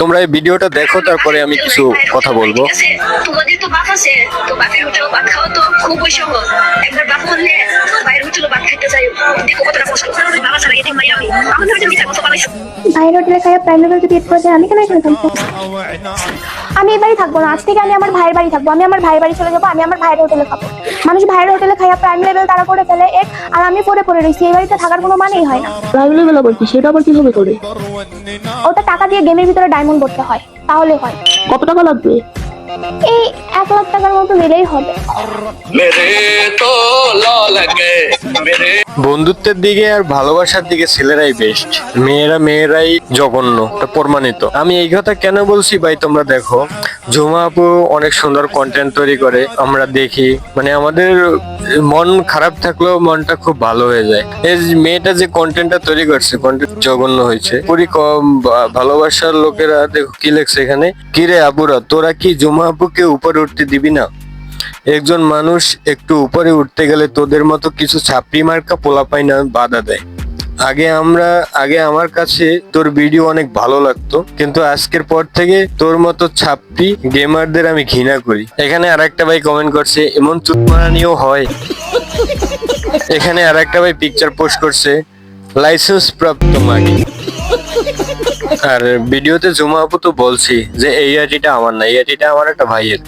তোমরা এই ভিডিওটা দেখো, তারপরে আমি কিছু কথা বলবো। তোমাদের তো বাপ আছে, তো বাপের হোটেল ভাত খাওয়া তো খুবই সহজ। একবার বাপ বললে বাইরের হোটেল ভাত খাইতে যাই, দেখো কতটা কষ্ট। বাবা ছাড়া এদিক মাই আমি আমাদের হোটেল মিথ্যা কথা বলাইছো। বাইরের হোটেলে খাইয়া প্রাইম লেভেল যদি এড করে দেয়, আমি কেন এখানে থাকবো? আমি এই বাড়ি থাকবো না, আজ থেকে আমি আমার ভাইয়ের বাড়ি থাকবো। আমি আমার ভাইয়ের বাড়ি চলে যাবো, আমি আমার ভাইয়ের হোটেলে খাবো। মানুষ ভাইয়ের হোটেলে খাইয়া প্রাইম লেভেল তারা করে ফেলে এক, আর আমি পরে রয়েছি। এই বাড়িতে থাকার কোনো মানেই হয় না। প্রাইম লেভেল আবার কি? সেটা আবার কিভাবে করে? ওটা টাকা দিয়ে গেমের ভিতরে ডায়মন্ড করতে হয়, তাহলে হয়। কত টাকা লাগবে? এই 1 লাখ টাকার মতো দিলেই হবে। বন্ধুত্বের দিকে আর ভালোবাসার দিকে ছেলেরাই বেস্ট, মেয়েরাই জঘন্য, এটা প্রমাণিত। আমি এই কথা কেন বলছি ভাই, তোমরা দেখো, ঝুমা আপু অনেক সুন্দর কন্টেন্ট তৈরি করে, আমরা দেখি, মানে আমাদের মন খারাপ থাকলেও মনটা খুব ভালো হয়ে যায়। এই যে মেয়েটা যে কন্টেন্টটা তৈরি করছে, কন্টেন্ট জঘন্য হয়েছে। পুরি কম ভালোবাসার লোকেরা দেখো কি লেখছে এখানে, কিরে আপুরা তোরা কি ঝুমা আপুকে উপরে উঠতে দিবি না? একজন মানুষ একটু উপরে উঠতে গেলে তোদের মতো কিছু ছাপড়ি মার্কা পোলাপাই না বাধা দেয়। আগে আমার কাছে তোর ভিডিও অনেক ভালো লাগতো, কিন্তু আজকের পর থেকে তোর মতো ছাপড়ি গেমারদের আমি ঘৃণা করি। এখানে আরেকটা ভাই কমেন্ট করছে, এমন চুতমারানিও হয়। এখানে আরেকটা ভাই পিকচার পোস্ট করছে, লাইসেন্স প্রাপ্ত মাগি। আর ভিডিওতে জুমা আপু তো বলছি যে এই আইডিটা আমার না, এই আইডিটা আমার একটা ভাইয়ের।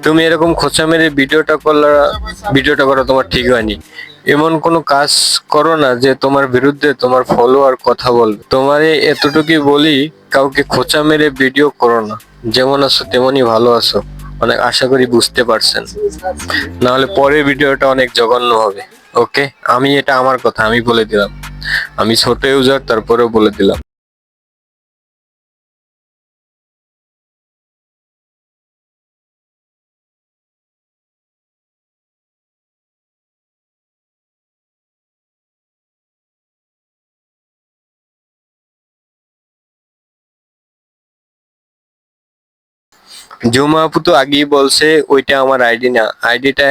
তুমি এরকম খোঁচা মেরে ভিডিওটা করা তোমার ঠিক হয়নি। এমন কোনো কাজ করো না যে তোমার বিরুদ্ধে তোমার ফলোয়ার কথা বলবে। তোমারে এতটুকুই বলি, কাউকে খোঁচা মেরে ভিডিও করো না। যেমন আছো তেমনই ভালো আছো, অনেক আশা করি বুঝতে পারছেন। না হলে পরের ভিডিওটা অনেক জঘন্য হবে। ওকে, এটা আমার কথা, আমি বলে দিলাম। আমি ছোট ইউজার, তারপরেও বলে দিলাম। জুমা আপু তো আগেই বলছে ওইটা আমার আইডি না, আইডিটা